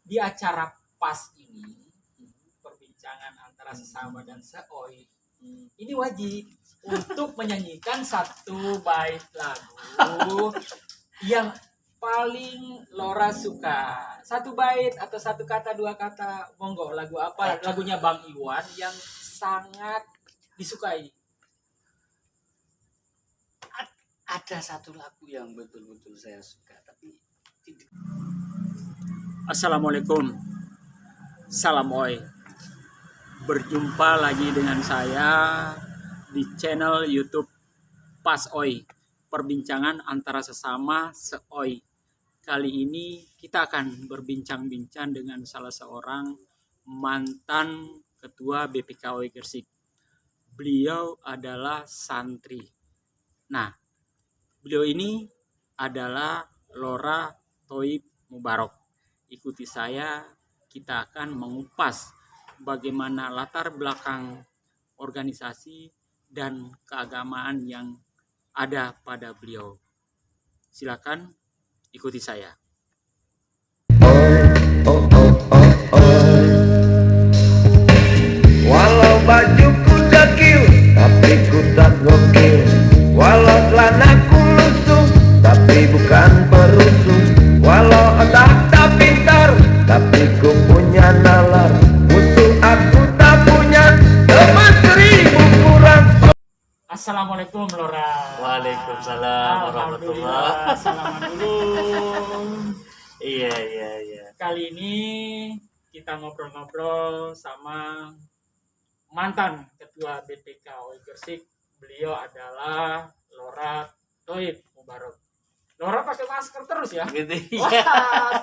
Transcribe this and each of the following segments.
di acara PAS ini, perbincangan antara sesama dan seoi, ini wajib untuk menyanyikan satu bait lagu yang paling Lora suka. Satu bait atau satu kata, dua kata, monggo. Lagu apa? Lagunya Bang Iwan yang sangat disukai. Ada satu lagu yang betul-betul saya suka, tapi Assalamualaikum, salam oi. Berjumpa lagi dengan saya di channel YouTube PAS Oi, perbincangan antara sesama seoi. Kali ini kita akan berbincang-bincang dengan salah seorang mantan ketua BPKOI Gresik. Beliau adalah santri. Nah, beliau ini adalah Lora Thoib Mubarok. Ikuti saya, kita akan mengupas bagaimana latar belakang organisasi dan keagamaan yang ada pada beliau. Silakan ikuti saya. Walau bajuku dekil, tapi ku tak gokil. Walau celanaku lusuh, tapi bukan perusuh. Walau otak tak pintar, tapi ku punya nalar. Musuh aku tak punya, teman 1000 kurang. Assalamualaikum Lora. Waalaikumsalam warahmatullahi. Alhamdulillah, salaman dulu. Iya. Kali ini kita ngobrol-ngobrol sama mantan ketua BPKOI Gresik. Beliau adalah Lora Thoib Mubarok. Lora pakai masker terus ya? Gitu Wah, ya.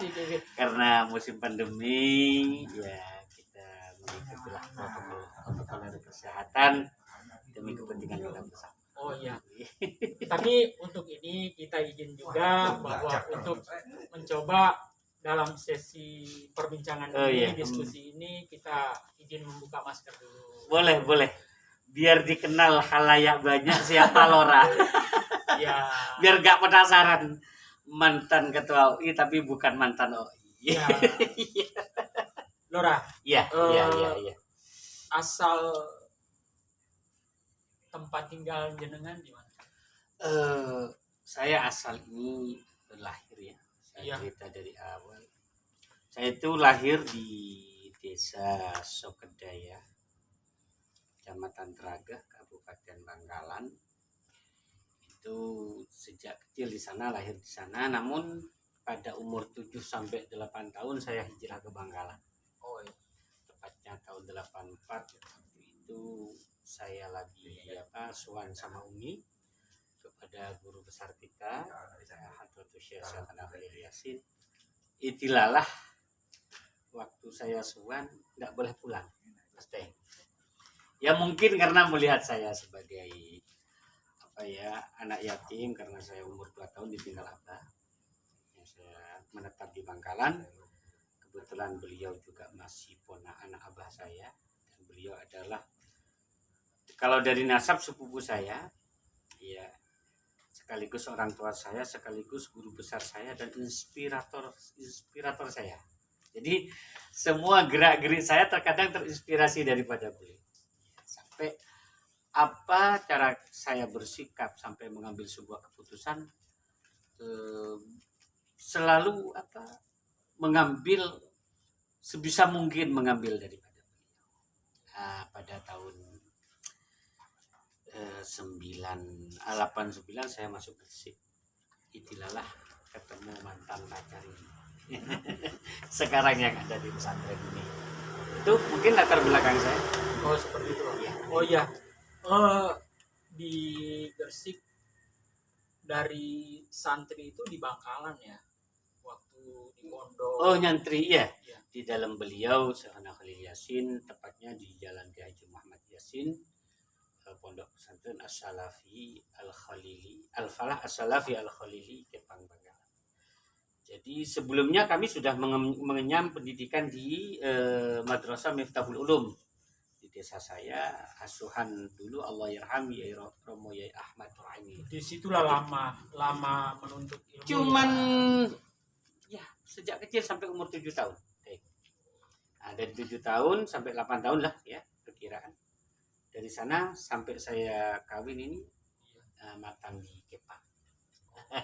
sedikit. Karena musim pandemi, ya kita mengikutilah protokol kesehatan demi kepentingan kita bersama. Oh iya. Tapi untuk ini kita izin juga bahwa untuk mencoba dalam sesi perbincangan ini, diskusi ini, kita izin membuka masker dulu. Boleh. Biar dikenal halayak banyak siapa Lora. Ya. Biar gak penasaran mantan ketua UI tapi bukan mantan UI. Ya. Lora. Iya. Asal tempat tinggal jenengan di mana? Saya asal ini lahir ya. Saya cerita dari awal. Saya itu lahir di Desa Sokedaya, Kecamatan Tragah, Kabupaten Bangkalan. Itu sejak kecil di sana, lahir di sana. Namun pada umur 7 sampai 8 tahun saya hijrah ke Bangkalan. Oh iya. Tepatnya tahun 84. Waktu itu saya lagi suan sama Umi kepada guru besar kita, Hadratus Syekh Khalil Yasin. Itilalah waktu saya suan nggak boleh pulang, pasti. Ya mungkin karena melihat saya sebagai anak yatim, karena saya umur 2 tahun ditinggal abah. Ya, saya menetap di Bangkalan. Kebetulan beliau juga masih ponakan anak abah saya, dan beliau adalah kalau dari nasab sepupu saya, ya sekaligus orang tua saya, sekaligus guru besar saya dan inspirator saya. Jadi semua gerak-gerik saya terkadang terinspirasi daripada beliau. Sampai apa cara saya bersikap sampai mengambil sebuah keputusan, selalu mengambil sebisa mungkin mengambil daripada beliau. Pada tahun 89 saya masuk Gresik. Itilalah ketemu mantan pacar ini. Sekarang yang ada di pesantren ini. Itu mungkin latar belakang saya. Oh seperti itu. Ya. Oh iya. Di Gresik dari santri itu di Bangkalan ya. Waktu di pondok. Oh nyantri ya. Di dalam beliau Syekh Khalil Yasin, tepatnya di Jalan Kiai Haji Muhammad Yasin. Pondok pesantren As-Salafi Al-Khalili, Al-Falah As-Salafi Al-Khalili, Kepang Bangkalan. Jadi sebelumnya kami sudah mengenyam pendidikan di Madrasah Miftahul Ulum di desa saya, asuhan dulu Allah yarham Yai Romo Yai Ahmad Rahimi. Di situlah lama menuntut ilmu. Cuman ya sejak kecil sampai umur 7 tahun. Nah, dari 7 tahun sampai 8 tahun lah ya perkiraan. Dari sana sampai saya kawin ini matang di Kepang.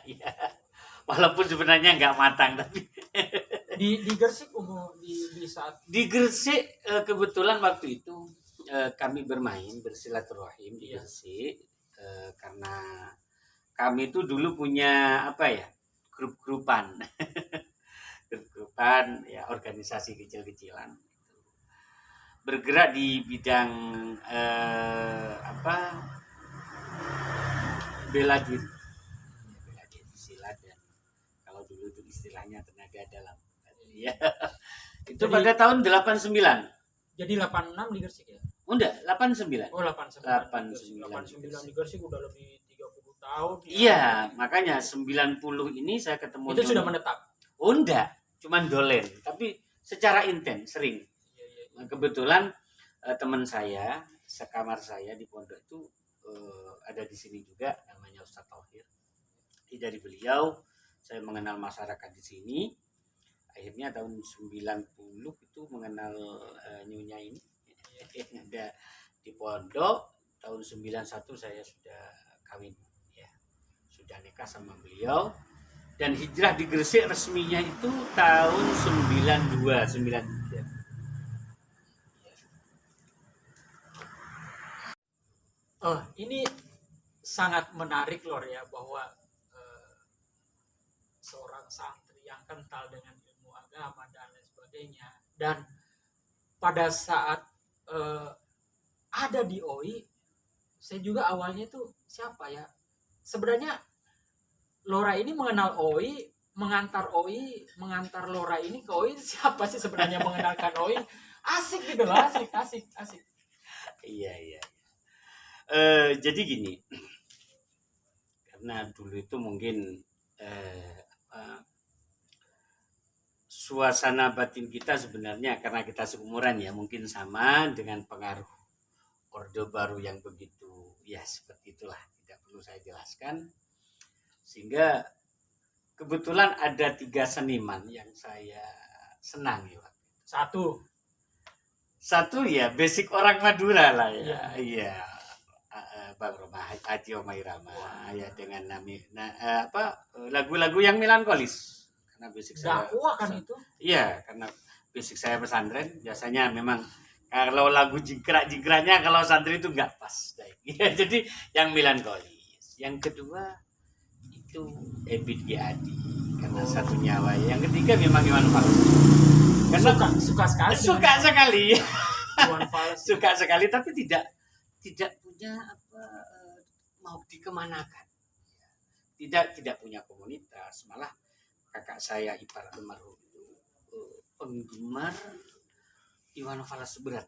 Ya. Walaupun sebenarnya nggak matang tapi Di Gresik umur di saat di Gresik kebetulan waktu itu kami bermain bersilaturahim di Iya. Gresik karena kami itu dulu punya apa ya grup-grupan grup-grupan ya organisasi kecil-kecilan bergerak di bidang bela diri silat dan kalau dulu itu istilahnya tenaga dalam ya itu Jadi- pada tahun 89 jadi 86 di Gresik ya. enggak 89 Oh 89. 89 di Gresik udah lebih 30 tahun. Ya. iya makanya 90 ini saya ketemu Itu sudah menetap. oh enggak cuman dolen tapi secara intens sering. Iya, iya. Nah, kebetulan teman saya sekamar saya di pondok itu ada di sini juga namanya Ustadz Tauhir. Dari beliau saya mengenal masyarakat di sini. Akhirnya tahun 90 itu mengenal Nyonya ini yang ada di pondok. Tahun 91 saya sudah kawin ya. Sudah nikah sama beliau dan hijrah di Gresik resminya itu tahun 93. Ini sangat menarik Lor ya bahwa seorang santri yang kental dengan ilmu agama dan lain sebagainya dan pada saat ada di OI saya juga awalnya itu siapa ya sebenarnya Lora ini mengenal OI mengantar Lora ini ke OI siapa sih sebenarnya mengenalkan OI asik gitu loh asik Iya. Jadi gini, karena dulu itu mungkin suasana batin kita sebenarnya karena kita seumuran ya mungkin sama dengan pengaruh Orde Baru yang begitu ya seperti itulah tidak perlu saya jelaskan sehingga kebetulan ada 3 seniman yang saya senang ya Pak. Satu ya basic orang Madura lah ya. Iya. Bang Roma Haji Omai Rama ya dengan lagu-lagu yang melankolis karena basic saya dakwah kan itu iya karena basic saya pesantren biasanya memang kalau lagu jingkrak-jingkraknya kalau santri itu nggak pas ya, jadi yang melankolis yang kedua itu Ebit G. Adi karena satu nyawa yang ketiga memang Iwan Fals karena suka sekali Iwan Fals suka sekali tapi tidak punya mau dikemanakan tidak punya komunitas malah kakak saya ipar almarhum itu penggemar Iwan Fals berat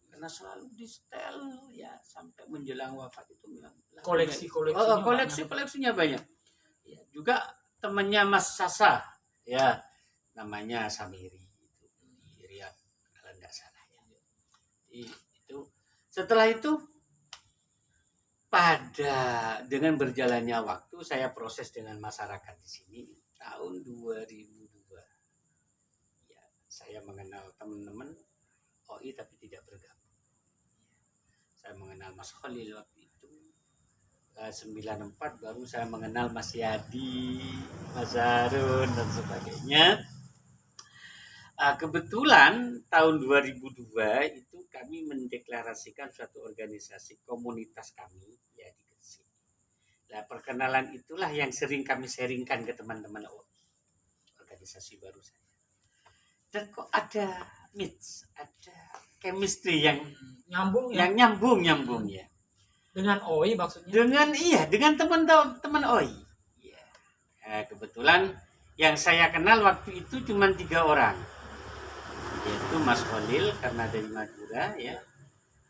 karena selalu di setel ya sampai menjelang wafat itu koleksinya banyak ya, juga temannya Mas Sasa ya namanya Samiri itu di Riyadh kalau tidak salah ya itu setelah itu dengan berjalannya waktu saya proses dengan masyarakat di sini tahun 2002 ya saya mengenal teman-teman OI tapi tidak bergabung saya mengenal Mas Khalil waktu itu 94 baru saya mengenal Mas Yadi Mas Harun dan sebagainya kebetulan tahun 2002 itu kami mendeklarasikan suatu organisasi komunitas kami ya di Gresik. Nah, perkenalan itulah yang sering kami sharingkan ke teman-teman organisasi baru saya. Dan kok ada chemistry yang nyambung yang nyambung ya. Dengan OI maksudnya? Dengan teman-teman OI. Ya. Kebetulan yang saya kenal waktu itu cuma 3 orang. Yaitu Mas Khalil karena dari Madura ya,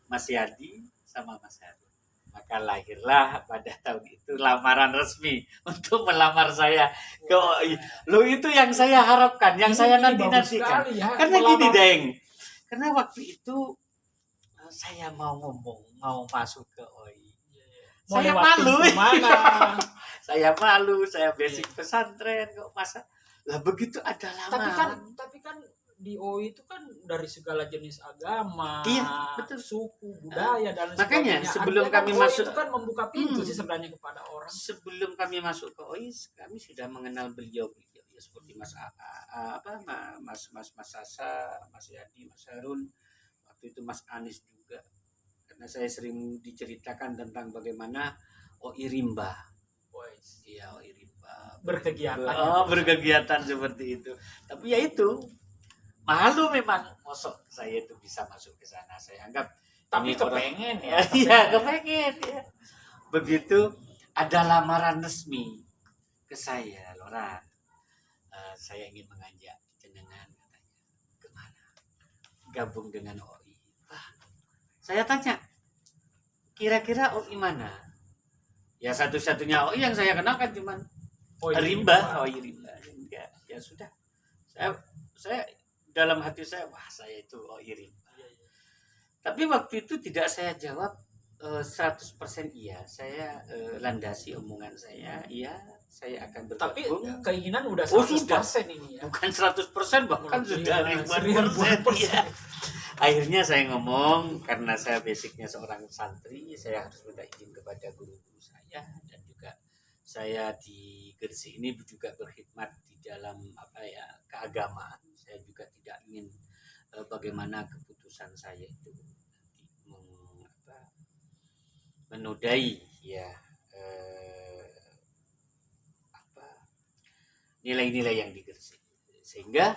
Mas Yadi sama Mas Harun. Maka lahirlah pada tahun itu lamaran resmi untuk melamar saya ke OI. Lo itu yang saya harapkan, yang saya nanti-nantikan. Ya, karena gini Deng, karena waktu itu saya mau masuk ke OI. Saya malu. Saya malu, saya basic pesantren kok masa. Lah begitu ada lamaran. Tapi kan di OI itu kan dari segala jenis agama, Iya, betul. suku, budaya dan Makanya, sebagainya. sebelum Artinya kami kan masuk- itu kan membuka pintu Hmm. sih sebenarnya kepada orang. Sebelum kami masuk ke OIS, kami sudah mengenal beliau ya, seperti Mas Mas Sasa, Mas Yadi, Mas Harun, waktu itu Mas Anis juga. Karena saya sering diceritakan tentang bagaimana OI Rimba. Boys. Iya, OI Rimba. Berkegiatan. Berkegiatan seperti itu. Tapi ya itu, malu memang mosok saya itu bisa masuk ke sana. Saya anggap Tapi ini orang- kepengen ya. Iya, kepengen ya. Begitu ada lamaran resmi ke saya, Lora. Saya ingin mengajak jenengan, katanya. Kemana? Gabung dengan OI. Wah, saya tanya, kira-kira OI mana? Ya satu-satunya OI yang saya kenal kan cuma Oh, iya. Rimba, OI Rimba. Enggak, ya sudah. Saya dalam hati saya, wah saya itu OI Rimba. Iya, iya. Tapi waktu itu tidak saya jawab 100% iya. Saya landasi omongan saya, iya saya akan Tapi bergabung. keinginan udah Oh, 100% ini ya. Bukan 100%, bahkan Iya, sudah ribuan seribuan persen. Iya. Akhirnya saya ngomong, karena saya basicnya seorang santri, saya harus minta izin kepada guru-guru saya, dan juga saya di Gresik ini juga berkhidmat di dalam keagamaan. Saya juga tidak ingin bagaimana keputusan saya itu menodai ya nilai-nilai yang di Gresik, sehingga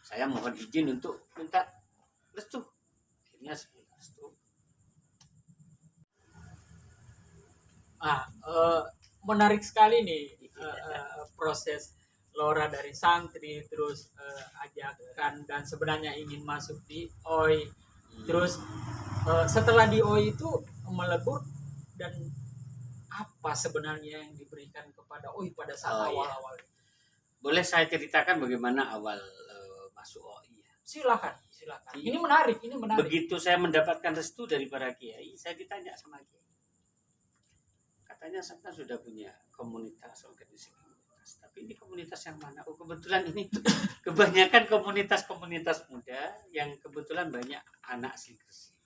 saya mohon izin untuk minta restu. Akhirnya saya minta restu. Menarik sekali nih proses Lora dari santri terus ajakan dan sebenarnya ingin masuk di OI. Terus setelah di OI itu melebur dan apa sebenarnya yang diberikan kepada OI pada saat Oh, iya. awal-awal? Boleh saya ceritakan bagaimana awal masuk OI ya? Silakan. Iya. Ini menarik. Begitu saya mendapatkan restu dari para kiai, saya ditanya sama kiai. Katanya saya sudah punya komunitas, organisasi komunitas. Tapi ini komunitas yang mana? Oh, kebetulan ini kebanyakan komunitas muda yang kebetulan banyak anak asli Gresik.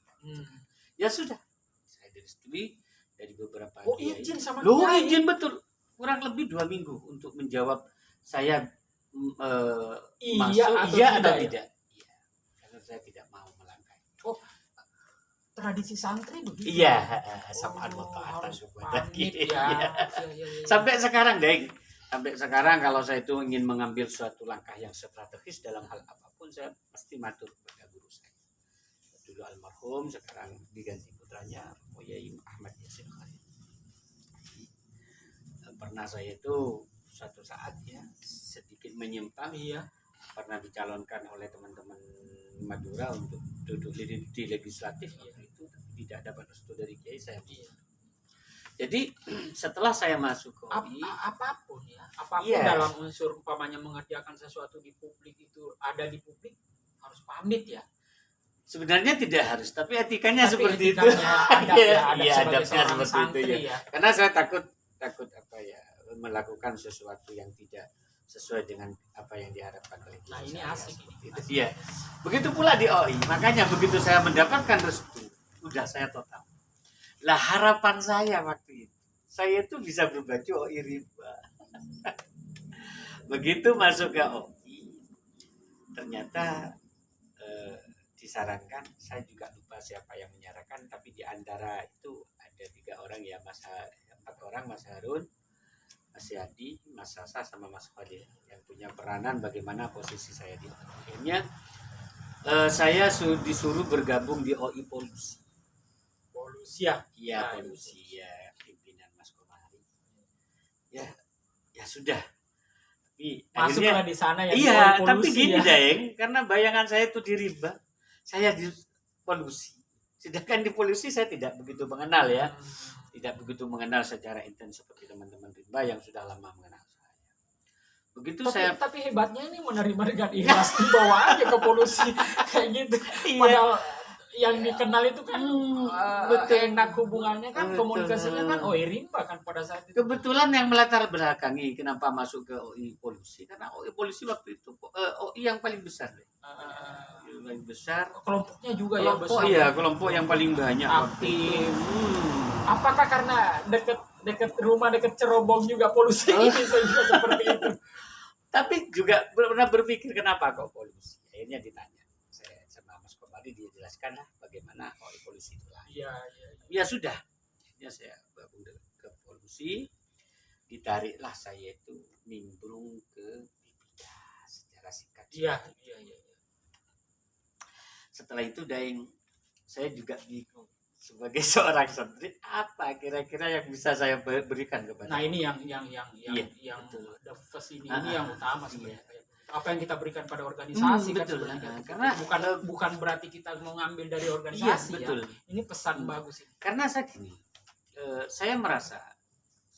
Ya sudah, saya direstui dari beberapa Oh, kiai. izin sama Loh, kiai. izin betul. Kurang lebih 2 minggu untuk menjawab saya Iya masuk atau iya tidak atau ya? tidak. Iya. Karena saya tidak mau melangkahi. Tradisi santri begitu. Iya, sama Oh, atas harus kepada pamit kiai. ya. Iya. Iya. Sampai sekarang, Deng. Sampai sekarang kalau saya itu ingin mengambil suatu langkah yang strategis dalam hal apapun, saya pasti matur kepada guru saya. Dulu almarhum, sekarang diganti putranya, Yai Ahmad Yasin Khalil. Pernah saya itu suatu saat ya sedikit menyimpang, Iya. pernah dicalonkan oleh teman-teman Madura untuk duduk di legislatif waktu itu, tapi tidak dapat restu dari kiai saya. Jadi setelah saya masuk ke OI, Apapun Iya. dalam unsur umpamanya mengerjakan sesuatu di publik itu ada di publik harus pamit ya. sebenarnya tidak harus, tapi etikanya Tapi seperti itu. etikanya adab ya, adab Iya, sebagai adabnya seorang seperti santri itu ya. ya. Karena saya takut melakukan sesuatu yang tidak sesuai dengan apa yang diharapkan oleh Nah, kiai ini saya, asik seperti ini. itu. Iya. Begitu pula di OI, makanya begitu saya mendapatkan restu, udah saya total. Lah harapan saya waktu itu, saya itu bisa berbaju OI Rimba. Begitu masuk ke OI, ternyata disarankan, saya juga lupa siapa yang menyarankan, tapi di antara itu ada 3 orang ya, 4 orang, Mas Harun, Mas Yadi, Mas Sasa, sama Mas Fadil yang punya peranan bagaimana posisi saya di OI. Akhirnya saya disuruh bergabung di OI Polusi. Polusi ya. Iya, Nah, Polusi ya, pimpinan Mas Komari. Ya sudah. Tapi Masuklah di sana ya. iya, di tapi polusi gini ya. Daeng, karena bayangan saya itu di Rimba, saya di Polusi. Sedangkan di Polusi saya tidak begitu mengenal ya. Tidak begitu mengenal secara intens seperti teman-teman Rimba yang sudah lama mengenal saya. Begitu Tapi hebatnya ini menerima dengan ikhlas, dibawa aja ke polusi kayak gitu. Iya. Padahal yang dikenal itu kan betul. enak hubungannya kan, Betul. komunikasinya kan Rimba kan pada saat itu. Kebetulan yang melatar belakangi kenapa masuk ke OI Polusi, karena OI Polusi waktu itu OI yang paling besar. paling besar. Kelompoknya juga ya Kelompok besar. iya, kelompok yang paling banyak. Aktif. Hmm. Apakah karena deket rumah deket Cerobong juga polusi ini sehingga seperti itu? Tapi juga pernah berpikir kenapa kok polusi. Akhirnya ditanya. Saya sama Mas Komari dia jelaskan lah bagaimana polusi itu lah. Iya. Ya sudah. Akhirnya saya gabung ke polusi. Ditariklah saya itu nimbrung ke Bipida secara singkat. Iya. Setelah itu Daeng, saya juga bingung sebagai seorang santri apa kira-kira yang bisa saya berikan kepada. Nah ini yang Iya, betul. the first ini yang utama sebenarnya. Apa yang kita berikan pada organisasi kan betul. sebenarnya. Karena bukan berarti kita mau ngambil dari iya, organisasi betul. ya. Ini pesan bagus ini. Karena saya gini, saya merasa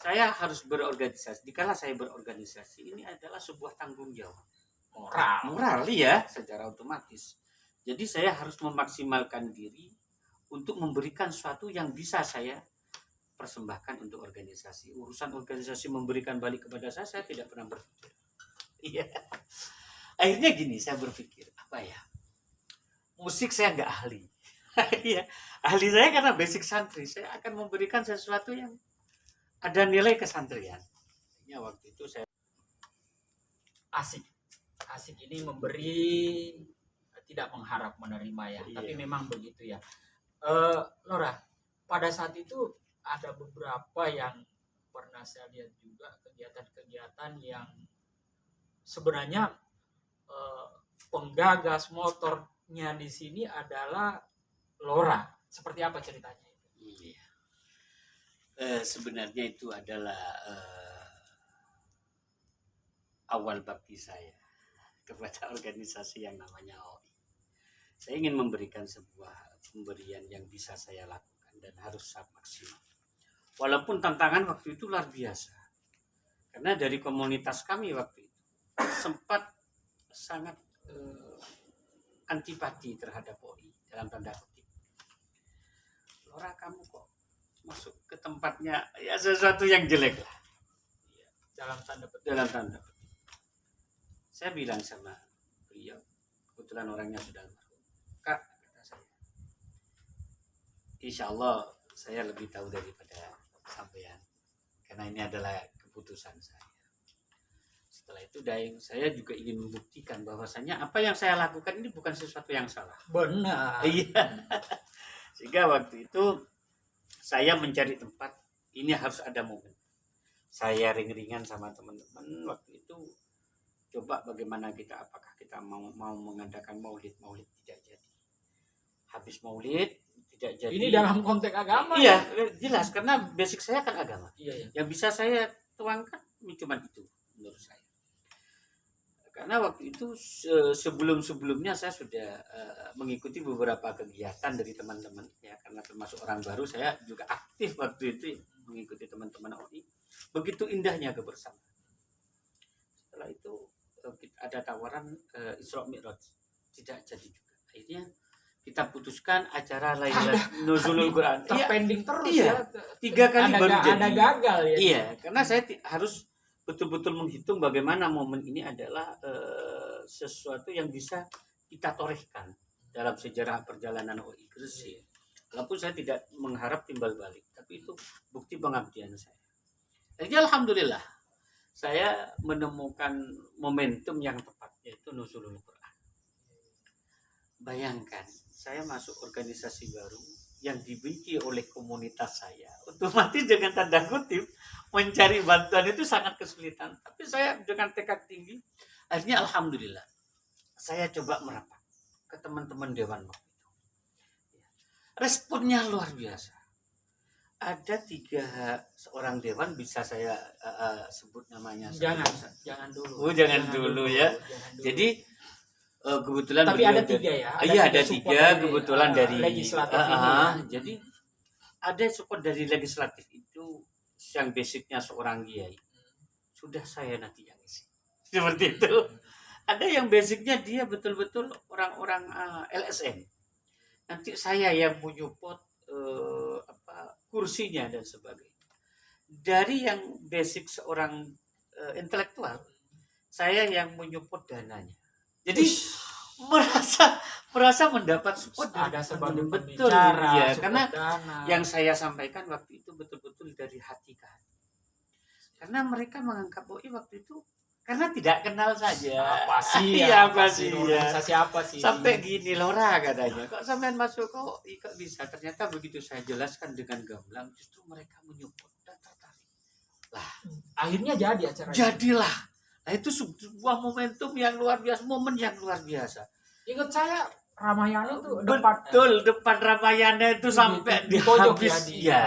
saya harus berorganisasi. Dikala saya berorganisasi ini adalah sebuah tanggung jawab moral ya secara otomatis. Jadi saya harus memaksimalkan diri untuk memberikan sesuatu yang bisa saya persembahkan untuk organisasi. Urusan organisasi memberikan balik kepada saya tidak pernah berpikir. Iya. Akhirnya gini, saya berpikir apa ya? Musik saya nggak ahli. Iya, ahli saya karena basic santri. Saya akan memberikan sesuatu yang ada nilai kesantrian. Ya waktu itu saya Asik ini memberi, tidak mengharap menerima ya. Iya. Tapi memang begitu ya. Lora, pada saat itu ada beberapa yang pernah saya lihat juga kegiatan-kegiatan yang sebenarnya penggagas motornya di sini adalah Lora. Seperti apa ceritanya? iya. Sebenarnya itu adalah awal bakti saya kepada organisasi yang namanya OI. Saya ingin memberikan sebuah pemberian yang bisa saya lakukan dan harus maksimal. Walaupun tantangan waktu itu luar biasa. Karena dari komunitas kami waktu itu sempat sangat antipati terhadap OI dalam tanda kutip. Lora kamu kok masuk ke tempatnya ya sesuatu yang jelek lah. Dalam tanda petik. Dalam tanda kutip. Saya bilang sama beliau, kebetulan orangnya sudah almarhum. Kak, kata saya, insya Allah saya lebih tahu daripada sampean, karena ini adalah keputusan saya. Setelah itu Daeng, saya juga ingin membuktikan bahwasanya apa yang saya lakukan ini bukan sesuatu yang salah. Benar. Iya. Sehingga waktu itu saya mencari tempat, ini harus ada momen. Saya ring-ringan sama teman-teman waktu itu, coba bagaimana apakah kita mau mengadakan maulid tidak jadi. Habis maulid tidak jadi. Ini dalam konteks agama. Iya, jelas karena basic saya kan agama. Iya. Yang bisa saya tuangkan cuma itu menurut saya. Karena waktu itu sebelumnya saya sudah mengikuti beberapa kegiatan dari teman-teman ya, karena termasuk orang baru saya juga aktif waktu itu mengikuti teman-teman OI. Begitu indahnya kebersamaan. Setelah itu ada tawaran Isra Mi'raj, tidak jadi juga. Akhirnya kita putuskan acara Lailatul Nuzulul Quran. Terpending terus iya, ya. 3 kali baru jadi. Ada gagal ya. Iya, karena saya harus betul-betul menghitung bagaimana momen ini adalah sesuatu yang bisa kita torehkan dalam sejarah perjalanan OI Gresik. Walaupun saya tidak mengharap timbal balik, tapi itu bukti pengabdian saya. Jadi alhamdulillah saya menemukan momentum yang tepat, yaitu Nuzulul Quran. Bayangkan, saya masuk organisasi baru yang dibenci oleh komunitas saya. Otomatis dengan tanda kutip mencari bantuan itu sangat kesulitan. Tapi saya dengan tekad tinggi, akhirnya alhamdulillah saya coba merapat ke teman-teman dewan waktu itu. Responnya luar biasa. Ada 3 seorang dewan, bisa saya sebut namanya. Jangan dulu. Oh, jangan dulu ya. Jadi kebetulan tapi ada 3 ya. Iya, ada 3 kebetulan dari legislatif ini. Jadi ada support dari legislatif itu yang basicnya seorang kiai. Sudah saya nanti yang isi. Seperti itu. Ada yang basicnya dia betul-betul orang-orang LSM. Nanti saya yang menyupport kursinya dan sebagainya. Dari yang basic seorang intelektual, saya yang menyupport dananya. Jadi merasa mendapat support ada sebagai betul pembicara, ya, support karena dana. yang saya sampaikan waktu itu betul-betul dari hati ke hati. Karena mereka menganggap OI waktu itu karena tidak kenal saja. apa sih Iya, apa apa sih sih, organisasi apa sih Sampai gini Lora katanya, kok sampean masuk kok bisa. Ternyata begitu saya jelaskan dengan gamblang, justru mereka menyupport dan tertarik. akhirnya jadi acara Jadilah. Nah, itu sebuah momentum yang luar biasa, momen yang luar biasa. ingat saya Ramayana itu Betul, depan Ramayana itu sampai di pojok habis ya, ya.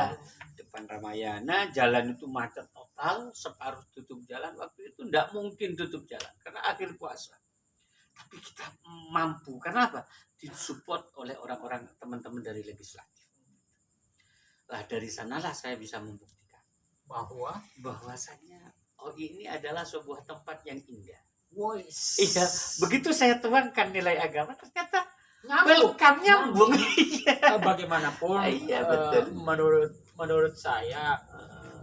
Depan Ramayana, jalan itu macet total, separuh tutup jalan. Waktu itu tidak mungkin tutup jalan karena akhir puasa. Tapi kita mampu, karena apa? Disupport oleh orang-orang teman-teman dari legislatif. Lah dari sanalah saya bisa membuktikan bahwasanya ini adalah sebuah tempat yang indah. voice Iya, begitu saya tuangkan nilai agama ternyata nyambung nyambung. bagaimanapun Iya, betul. menurut saya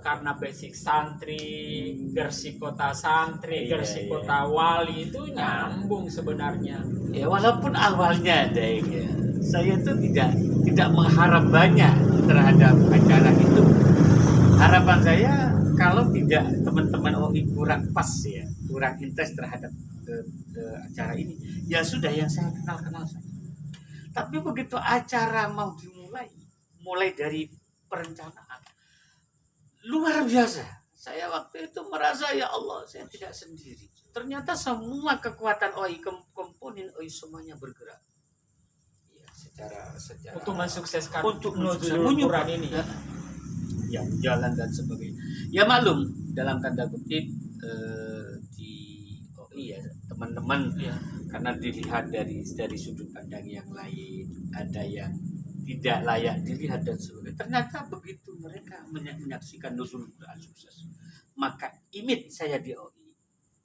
karena basic santri, gersikota santri, Iya, gersikota wali itu nyambung sebenarnya. Ya walaupun awalnya ada ya, saya tuh tidak mengharap banyak terhadap acara itu. Harapan saya kalau tidak teman-teman OI kurang pas ya, kurang interest terhadap acara ini, ya sudah yang saya kenal saja. Tapi begitu acara mau dimulai, mulai dari perencanaan, luar biasa. Saya waktu itu merasa ya Allah, saya tidak sendiri. Ternyata semua kekuatan OI, komponen OI semuanya bergerak. Ya, secara Untuk mensukseskan untuk menuju mensukseskan ukuran ini. Ya, jalan dan sebagainya. Ya maklum dalam tanda kutip di OI ya teman-teman Ya. karena dilihat dari sudut pandang yang lain, ada yang tidak layak dilihat dan sebagainya. Ternyata begitu mereka menyaksikan Nuzul Quran sukses, maka image saya di OI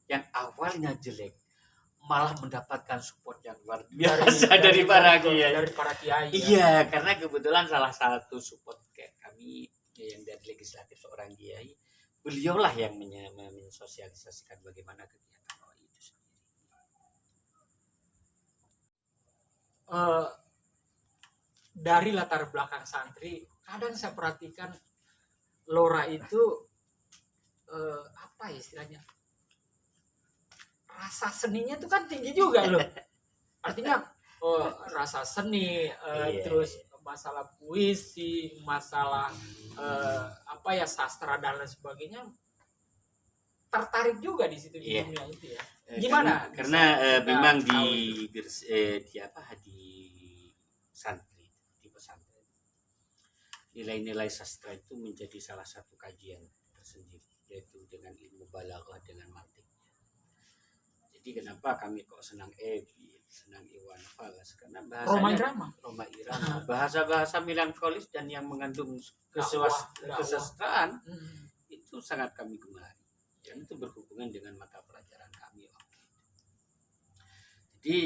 yang awalnya jelek malah mendapatkan support yang luar biasa dari para kiai. Dari para kiai. Iya, karena kebetulan salah satu support kayak kami yang dari legislatif seorang kiai, beliaulah yang mensosialisasikan bagaimana kegiatan OI itu sendiri. Dari latar belakang santri, kadang saya perhatikan Lora itu apa ya istilahnya, rasa seninya itu kan tinggi juga loh. Artinya rasa seni, Iya, terus masalah puisi, masalah apa ya sastra dan lain sebagainya, tertarik juga di situ di Iya. dunia itu ya. Gimana? Karena Bisa memang kita di santri, di pesantren, nilai-nilai sastra itu menjadi salah satu kajian tersendiri, yaitu dengan ilmu balaghah, dengan mantiknya. Jadi kenapa kami kok senang Ebi, senang Iwan Fals, karena Roma bahasanya Irama. bahasa-bahasa melankolis dan yang mengandung Dakwah. kesastraan Hmm. itu sangat kami gemari, dan itu berhubungan dengan mata pelajaran kami waktu itu. Jadi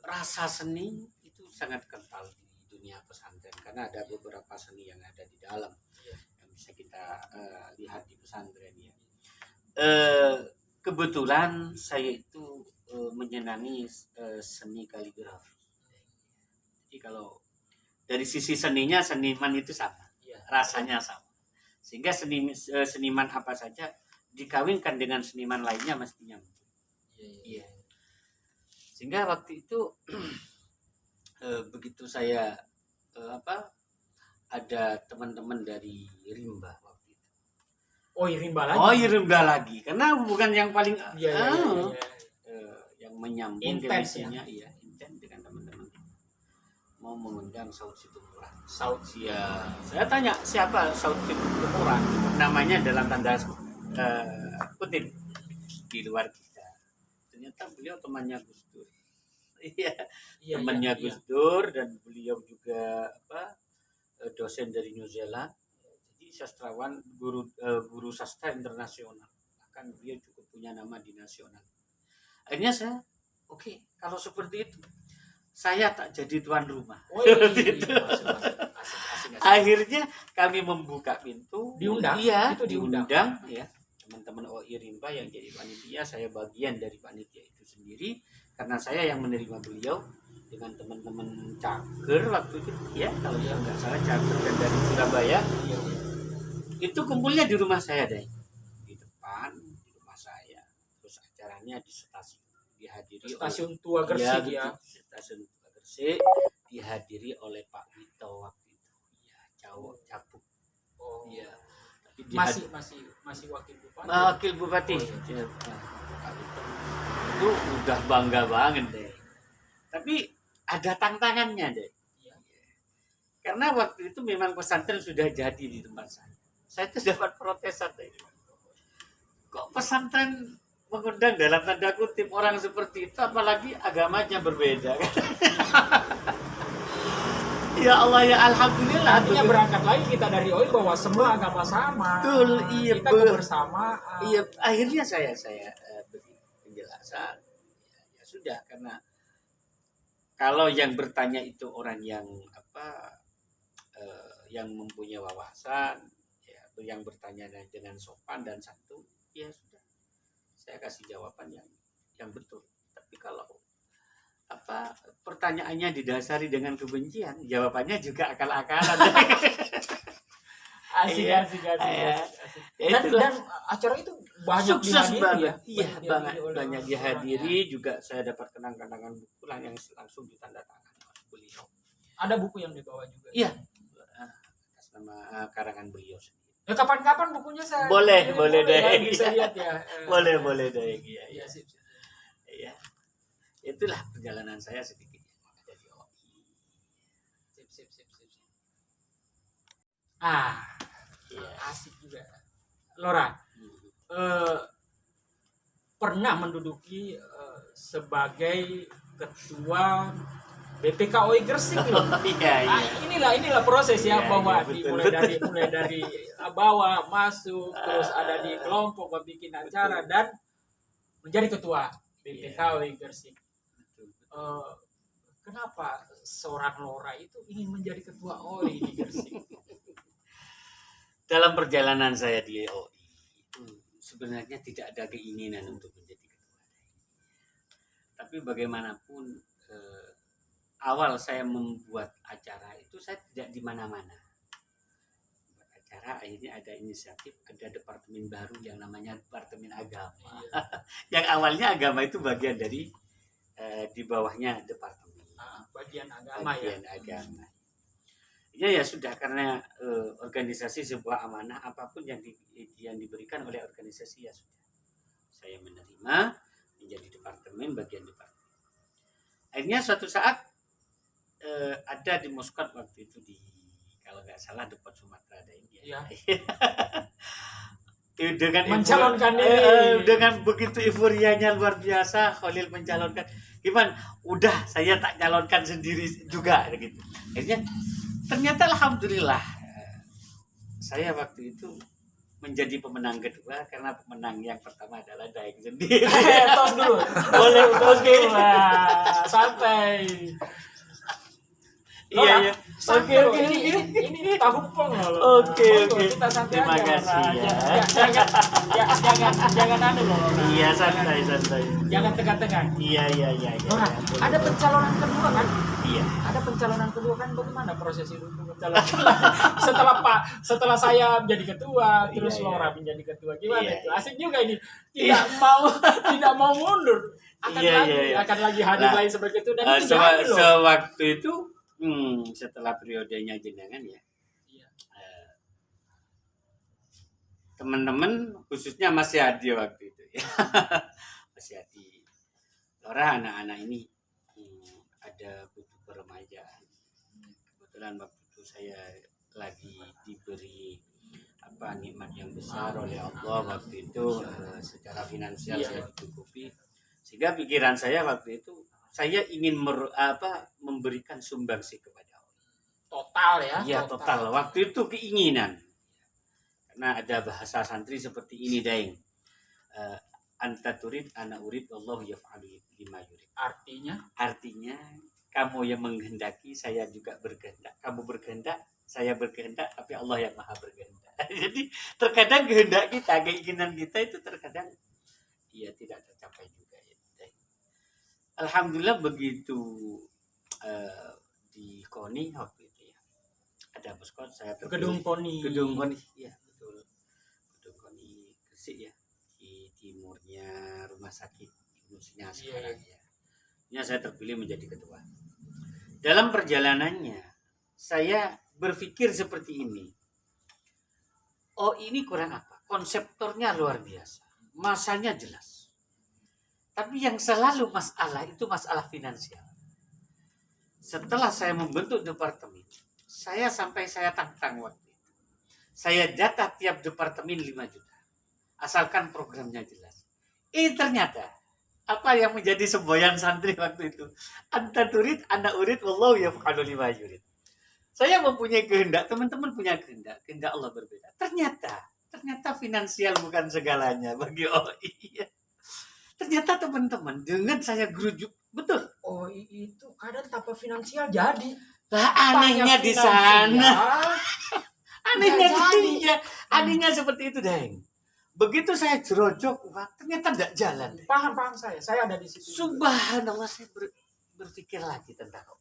rasa seni itu sangat kental di dunia pesantren karena ada beberapa seni yang ada di dalam yang bisa kita lihat di pesantren ya. Kebetulan saya itu menyenangi seni kaligrafi. Jadi kalau dari sisi seninya, seniman itu sama, Iya. rasanya sama. Sehingga seniman apa saja dikawinkan dengan seniman lainnya mestinya. Iya. Sehingga waktu itu begitu saya ada teman-teman dari Rimba waktu itu. Oh, Rimba lagi. Oh, Rimba lagi. Karena bukan yang paling Iya. yang menyambung Intens, chemistry-nya, iya, intens dengan teman-teman. Mau mengundang Saud Situmorang. Saud. Ya, saya tanya siapa Saud Situmorang? Namanya dalam tanda kutip di luar kita. Ternyata beliau temannya Gus Dur. Iya, temannya Gus Dur, dan beliau juga dosen dari New Zealand. Jadi sastrawan, guru sastra internasional. Bahkan beliau cukup punya nama di nasional. Akhirnya saya, oke, kalau seperti itu saya tak jadi tuan rumah. Asik. Akhirnya kami membuka pintu, Diundang? Iya, Itu diundang. ya. Teman-teman OI Rimba yang jadi panitia, saya bagian dari panitia itu sendiri karena saya yang menerima beliau dengan teman-teman cager waktu itu ya, kalau ya nggak salah cager dan dari Surabaya. Iya. Itu kumpulnya di rumah saya deh, di depan di rumah saya. Terus acaranya di stasiun, dihadiri Stasiun Tua oleh, Gresik ya, ya. betul, stasiun Tua Gresik, dihadiri oleh Pak Wito waktu itu. Ya, Jawa Capuk. Oh. Iya. Tapi Masih wakil bupati. wakil bupati. Oh, iya. Ya, Pak Wito. Itu udah bangga banget deh. Tapi ada tantangannya deh. Iya. Karena waktu itu memang pesantren sudah jadi di tempat saya. Saya tuh dapat protesan deh. Kok pesantren mengundang dalam tanda kutip orang seperti itu, apalagi agamanya berbeda. Ya Allah ya Alhamdulillah. Artinya berangkat lagi kita dari OI bahwa semua agama sama. Betul, iya, Kita kebersamaan. Iya, akhirnya saya beri penjelasan. Ya sudah, karena kalau yang bertanya itu orang yang yang mempunyai wawasan, ya, yang bertanya dengan sopan dan santun, ya sudah, saya kasih jawaban yang betul. Tapi kalau pertanyaannya didasari dengan kebencian, jawabannya juga akal-akalan. Asik. Iya. Dan acara itu banyak Sukses dihadiri banget. ya. Iya, Banyak banyak dihadiri oleh dihadiri juga. Saya dapat kenang-kenangan buku lah yang langsung ditandatangani oleh beliau. Ada buku yang dibawa juga. Iya, atas nama karangan beliau sendiri. Ya kapan-kapan bukunya saya. Boleh deh. Ya, bisa lihat ya. Boleh deh. Iya. Iya, sip. Iya. Itulah perjalanan saya sedikit yang ada di OI. Sip. Ah, Iya. asik juga. Lora, pernah menduduki sebagai ketua BPK OI Gresik loh. Iya. Inilah proses ya, Iya, bahwa iya, betul, mulai dari bawah masuk, terus ada di kelompok bikin acara dan menjadi ketua BPK OI Gresik. Kenapa seorang Lora itu ingin menjadi ketua OI di Gresik? Dalam perjalanan saya di OI itu sebenarnya tidak ada keinginan untuk menjadi ketua. Tapi bagaimanapun awal saya membuat acara itu saya tidak di mana-mana. Membuat acara akhirnya ada inisiatif, ada departemen baru yang namanya Departemen Agama. Yang awalnya agama itu bagian dari di bawahnya departemen. Bagian agama Bagian ya. agama. Ya sudah, karena organisasi sebuah amanah, apapun yang diberikan oleh organisasi ya sudah. Saya menerima menjadi bagian departemen. Akhirnya suatu saat ada di Muscat waktu itu, kalau nggak salah Depot Sumatera ada ini. Iya. Dengan Mencalonkan diri. dengan begitu euforianya luar biasa, Khalil mencalonkan. Gimana? Udah, saya tak calonkan sendiri juga gitu. Akhirnya ternyata alhamdulillah saya waktu itu menjadi pemenang kedua, karena pemenang yang pertama adalah Daeng sendiri. Tos dulu. Boleh, oke. Santai. Iya. Oke. Ini tabung pong loh. Oke. Kita santai Terima aja. kasih Lora. ya. Jangan anu loh. Lora. Iya, santai. Jangan tegang-tegang. Iya. Lora, ada pencalonan kedua kan? Iya. Ada pencalonan kedua kan, bagaimana proses itu untuk pencalonan? setelah saya menjadi ketua, terus Iya. Lora menjadi ketua, gimana Iya. itu? Asik juga ini. Tidak mau mundur. Akan lagi hadir Nah, lain seperti itu, dan itu jadi loh. sewaktu itu setelah periodenya jenengan ya, Iya. teman-teman khususnya Mas Yadi waktu itu ya. Mas Yadi, Lora, anak-anak ini ada butuh remaja. Kebetulan waktu itu saya lagi diberi nikmat yang besar oleh Allah waktu itu, secara finansial saya dicukupi, sehingga pikiran saya waktu itu saya ingin memberikan sumbangsi kepada Allah. Total ya. Iya, total. Waktu itu keinginan. Karena ada bahasa santri seperti ini, Daeng. Anta turid, ana urid, Allah yaf'alu lima yurid. Artinya, kamu yang menghendaki, saya juga berkehendak. Kamu berkehendak, saya berkehendak, tapi Allah yang maha berkehendak. Jadi terkadang kehendak kita, keinginan kita itu terkadang tidak tercapai juga. Ya. Alhamdulillah begitu di KONI waktu itu ya. Ada poskot saya Gedung KONI. Gedung KONI, ya betul. Gedung KONI Gresik ya, di timurnya rumah sakit Ibnu Sina sekarang ya. Ini saya terpilih menjadi ketua. Dalam perjalanannya saya berpikir seperti ini. Oh, ini kurang apa? Konseptornya luar biasa. Masanya jelas. Tapi yang selalu masalah itu masalah finansial. Setelah saya membentuk departemen, saya tantang waktu itu. Saya jatah tiap departemen 5 juta. Asalkan programnya jelas. Ternyata apa yang menjadi semboyan santri waktu itu? Anta turid, anda urid, wallahu yaf'alu lima yurid. Saya mempunyai kehendak, teman-teman punya kehendak Allah berbeda. Ternyata finansial bukan segalanya bagi OI. Ternyata teman-teman, dengan saya gerujuk, betul. OI itu kadang tanpa finansial jadi. Lah anehnya di sana. Anehnya seperti itu, Deng. Begitu saya jerojok uang, ternyata tidak jalan. Paham saya ada di situ. Subhanallah, saya berpikir lagi tentang OI.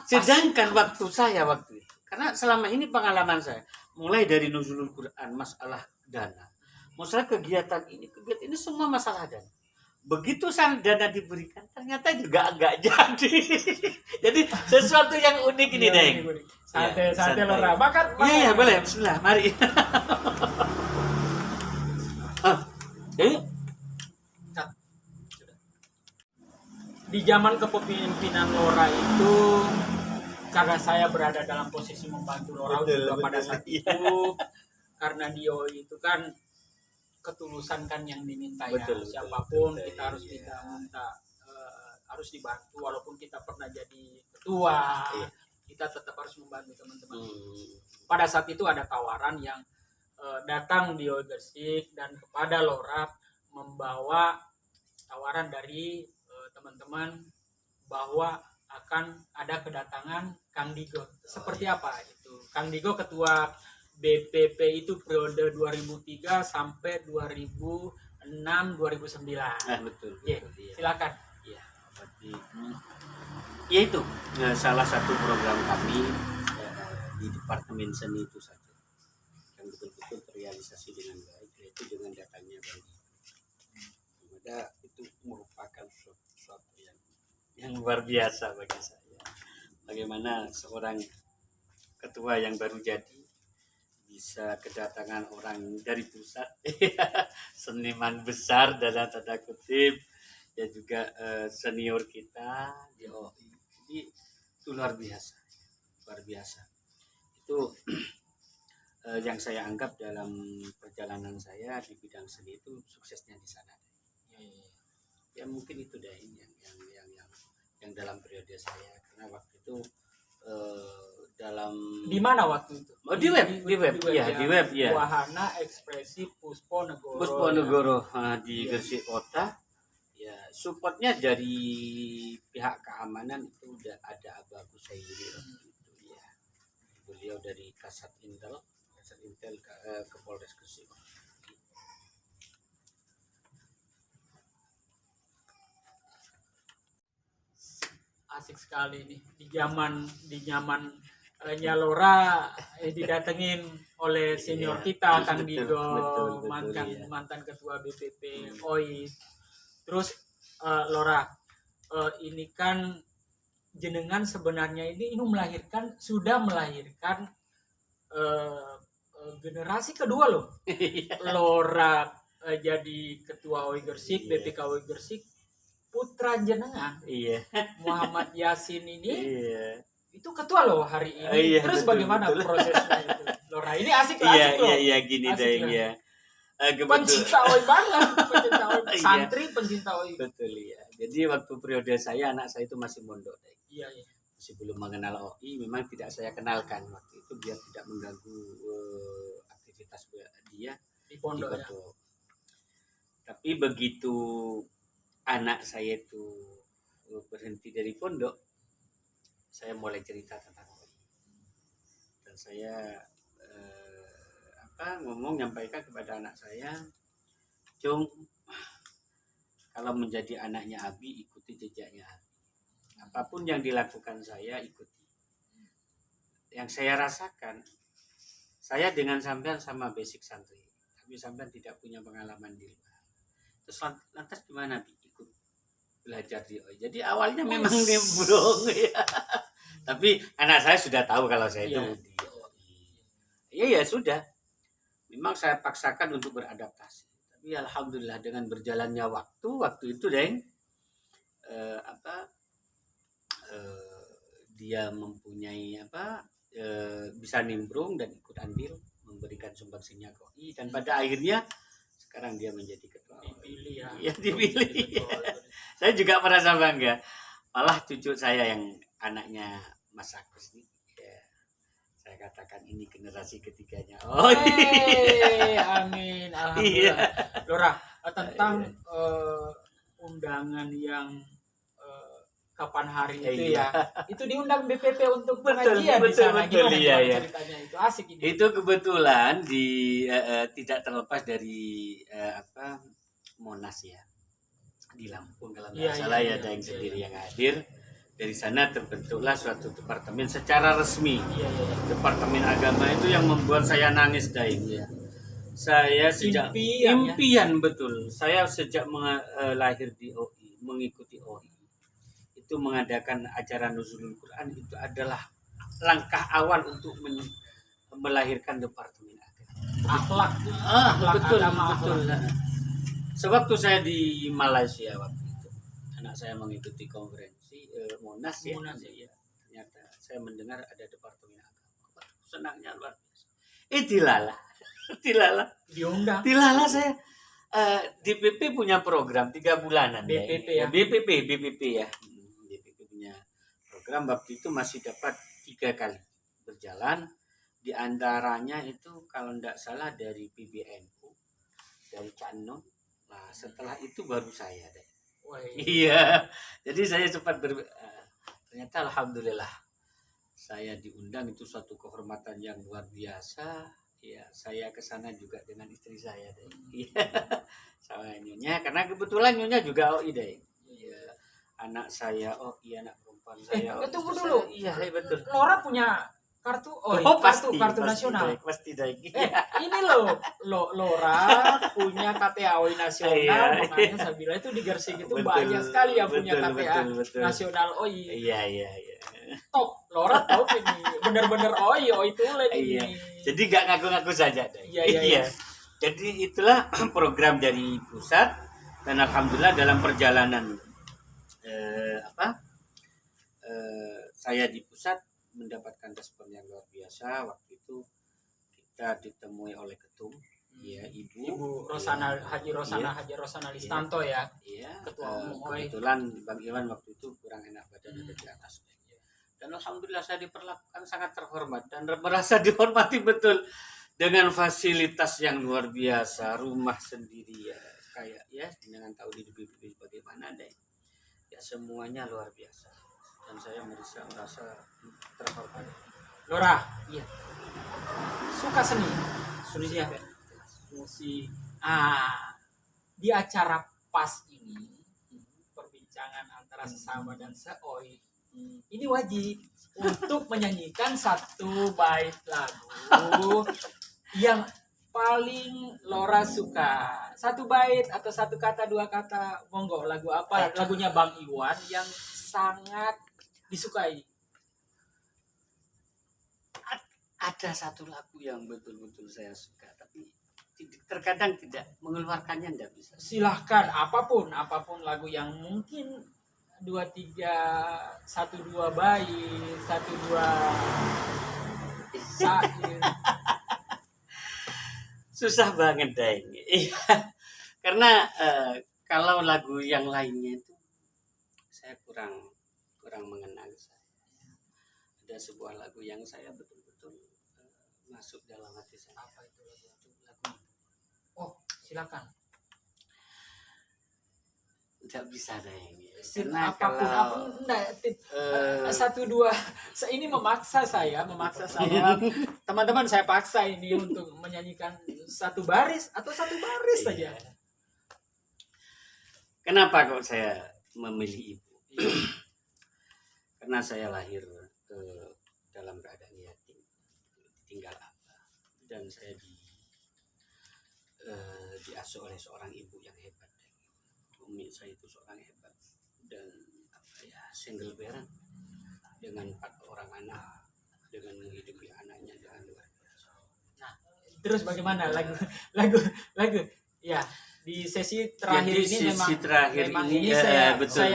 Sedangkan waktu itu, karena selama ini pengalaman saya, mulai dari nuzulul Quran, masalah dana, masalah kegiatan ini semua masalah dana. Begitu dana diberikan, ternyata juga agak jadi. Jadi sesuatu yang unik ini, Deng. Santai Lora. Makan. Iya, boleh. Bismillah, mari. Di zaman kepemimpinan Lora itu, karena saya berada dalam posisi membantu Lora juga pada saat itu, karena Dio itu kan ketulusan kan yang diminta ya. Siapapun kita harus minta harus dibantu, walaupun kita pernah jadi ketua, kita tetap harus membantu teman-teman. Pada saat itu ada tawaran yang datang di OI Gresik dan kepada Lora membawa tawaran dari teman-teman bahwa akan ada kedatangan Kang Digo. Seperti apa itu? Kang Digo ketua BPP itu periode 2003 sampai 2006 2009. Betul. Ya, silakan. Ya, berarti ya itu salah satu program kami di Departemen Seni itu saja yang betul-betul terrealisasi dengan baik, yaitu dengan datangnya baik. Itu merupakan sesuatu yang luar biasa bagi saya. Bagaimana seorang ketua yang baru jadi bisa kedatangan orang dari pusat, seniman besar dalam tanda kutip, ya juga senior kita di OI. Jadi itu luar biasa. Itu yang saya anggap dalam perjalanan saya di bidang seni itu suksesnya di sana. Ya mungkin itu deh yang dalam periode saya, karena waktu itu dalam di mana waktu itu? Di web ya. Wahana Ekspresi Puspo Negoro di Gresik Kota. Ya, supportnya dari pihak keamanan itu udah ada Abu Sayyidi gitu ya. Beliau dari Kasat Intel ke Polres Gresik. Asik sekali nih di zaman Lora didatengin oleh senior kita Kang Digo, mantan ketua BPP OI. Terus Lora, ini kan jenengan sebenarnya ini sudah melahirkan generasi kedua loh. Lora jadi ketua OI Gresik, BPK OI Gresik. Putra jenengan, Muhammad Yasin ini, itu ketua loh hari ini. Terus betul, bagaimana prosesnya itu, Lora? Ini asik loh. Iya, gini deh ya. Pencinta OI banget, pencinta OI, santri pencinta OI. Betul ya. Jadi waktu periode saya, anak saya itu masih mondok. Iya. Masih belum mengenal OI, memang tidak saya kenalkan waktu itu biar tidak mengganggu aktivitas dia di pondok. Ya. Tapi begitu anak saya itu berhenti dari pondok, saya mulai cerita tentang OI. Dan saya nyampaikan kepada anak saya, Cung, kalau menjadi anaknya Abi, ikuti jejaknya Abi. apapun yang dilakukan saya ikuti. Yang saya rasakan, saya dengan sampean sama basic santri, tapi sampean tidak punya pengalaman di luar. Terus lantas gimana ikut belajar di OI? Jadi awalnya memang nimbrung ya. Tapi anak saya sudah tahu kalau saya itu di OI. Ya sudah. Memang saya paksakan untuk beradaptasi. Tapi alhamdulillah dengan berjalannya waktu itu Deng, dia mempunyai bisa nimbrung dan ikut andil memberikan sumbangsinya ke OI, dan pada akhirnya sekarang dia menjadi ketua dipilih ya. Ya dipilih. Saya juga merasa bangga. Malah cucu saya yang anaknya Mas Agus nih, ya, saya katakan ini generasi ketiganya. Oh Amin, alhamdulillah. Lora, tentang undangan yang kapan hari itu ya, itu diundang BPP untuk pengajian di sana. Gimana iya. ceritanya itu? Asik ini. Itu kebetulan tidak terlepas dari Monas ya, di Lampung kalau nggak salah ya, ada yang sendiri yang hadir. Dari sana terbentuklah suatu departemen secara resmi. Departemen agama itu yang membuat saya nangis Daeng ya. Saya sejak impian betul. Saya sejak lahir di OI, mengikuti OI. Itu mengadakan acara Nuzulul Quran itu adalah langkah awal untuk melahirkan departemen agama. Akhlak betul. Akhlak. Sewaktu saya di Malaysia waktu itu, anak saya mengikuti konferensi Monas ya. Ternyata saya mendengar ada departemen agama. Senangnya luar biasa. Dilala saya. DPP punya program 3 bulanan. BPP ya. BPP ya. DPP punya program waktu itu masih dapat 3 kali berjalan. Di antaranya itu kalau tidak salah dari PBNU, dari Canon. Nah, setelah itu baru saya deh. Iya, jadi saya cepat ternyata alhamdulillah saya diundang, itu suatu kehormatan yang luar biasa. Ya, saya ke sana juga dengan istri saya deh. Iya. Sama Nyonya, karena kebetulan Nyonya juga OI deh. Iya. Anak saya OI, anak perempuan saya OI. Tunggu dulu. Iya, betul. Lora punya kartu kartu nasional. Pasti deh. Ini Lora punya KTA OI nasional, makanya saya bilang itu di Gersik itu banyak sekali yang punya KTA nasional OI. Iya. Top, Lora top ini, bener-bener OI tulen ini. Iya. Jadi gak ngaku-ngaku saja deh. Iya. Jadi itulah program dari pusat, dan alhamdulillah dalam perjalanan saya di pusat mendapatkan respon yang luar biasa. Waktu itu kita ditemui oleh ketum, ya Ibu Rosana Haji Rosana Listanto ya. Iya. Ketua umum kebetulan Bang Iwan waktu itu kurang enak badan, ada di atas. Dan alhamdulillah saya diperlakukan sangat terhormat dan merasa dihormati betul, dengan fasilitas yang luar biasa, rumah sendiri ya, kayak ya dengan tahu di BPP bagaimana deh. Ya semuanya luar biasa. Dan saya merasa terhormat. Lora, iya. Suka seni ya. Musik. Di acara PAS ini, perbincangan antara sesama dan seoi, ini wajib untuk menyanyikan satu bait lagu yang paling Lora suka. Satu bait atau satu kata, 2 kata, monggo. Lagu apa? Lagunya Bang Iwan yang sangat disukai. Ada satu lagu yang betul-betul saya suka, tapi terkadang tidak mengeluarkannya, tidak bisa. Silahkan, apapun lagu yang mungkin 2-3, 1-2 bait, 1-2 syair. Susah banget dah ini. Karena kalau lagu yang lainnya itu saya kurang mengenal saya. Ada sebuah lagu yang saya betul-betul masuk dalam hati saya. Apa itu lagu? Oh, silakan. Tidak bisa dah ini. Karena apapun enggak 1-2 ini memaksa saya teman-teman, saya paksa ini untuk menyanyikan 1 baris atau 1 baris saja. Kenapa kok saya memilih Ibu? karena saya lahir dalam keadaan yatim, tinggal abah, dan saya diasuh oleh seorang ibu yang hebat. Umi saya itu seorang hebat, dan single parent dengan 4 orang anak, dengan menghidupi anaknya dengan luar biasa. Nah, terus bagaimana lagu ya di sesi terakhir Jadi, ini sesi terakhir memang ini, betul.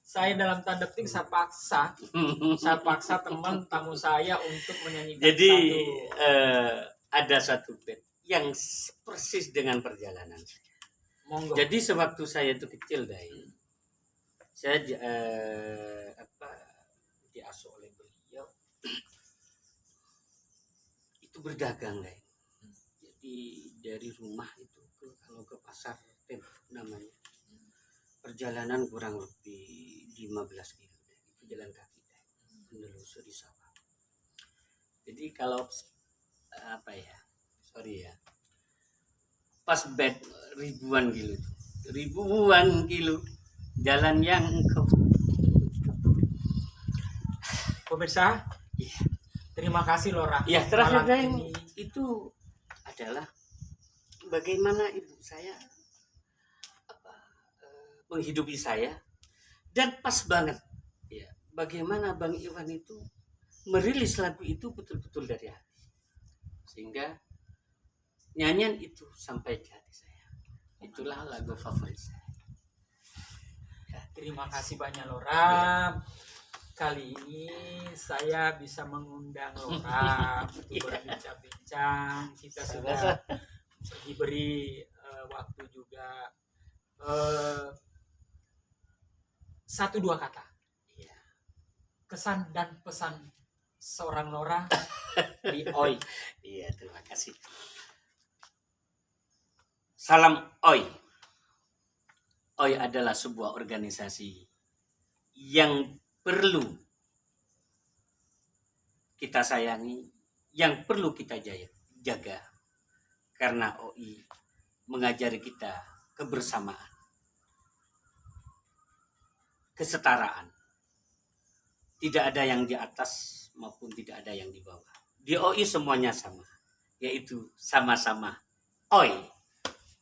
saya dalam tanda petik saya paksa teman tamu saya untuk menyanyikan Jadi satu. ada satu band yang persis dengan perjalanan saya. Monggo. Jadi sewaktu saya itu kecil, saya diasuh oleh beliau itu berdagang, Jadi dari rumah itu kalau ke pasar Tembok namanya, perjalanan kurang lebih 15 kilo, itu jalan kaki, menelusuri sawah. Jadi kalau pas bed ribuan kilo jalan yang Pemirsa, Iya. terima kasih Lora. Ya, terakhir Malam ini itu adalah bagaimana ibu saya menghidupi saya, dan pas banget ya bagaimana Bang Iwan itu merilis lagu itu betul-betul dari hati, sehingga nyanyian itu sampai ke hati saya. Itulah lagu favorit saya. terima kasih banyak Lora. Kali ini saya bisa mengundang Lora untuk berbincang-bincang. Kita sudah diberi waktu juga 1-2 kata. Iya. Kesan dan pesan seorang Lora di OI. Iya, terima kasih. Salam OI. OI adalah sebuah organisasi yang perlu kita sayangi, yang perlu kita jaga. Karena OI mengajari kita kebersamaan, kesetaraan. Tidak ada yang di atas maupun tidak ada yang di bawah. Di OI semuanya sama, yaitu sama-sama OI.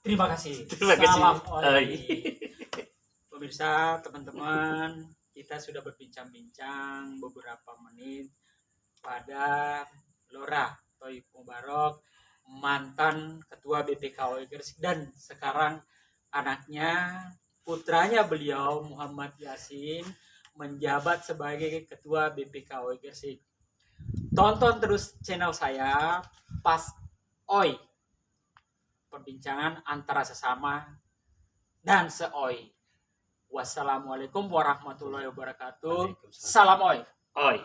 Terima kasih. Terima kasih. Salam OI. OI. Pemirsa, teman-teman, kita sudah berbincang-bincang beberapa menit pada Lora Thoib Mubarok, mantan ketua BPKOI Gresik, dan sekarang anaknya, putranya beliau Muhammad Yasin menjabat sebagai ketua BPKOI Gresik. Tonton terus channel saya Pas OI, perbincangan antara sesama dan seOI. Wassalamualaikum warahmatullahi wabarakatuh. Salam OI. OI.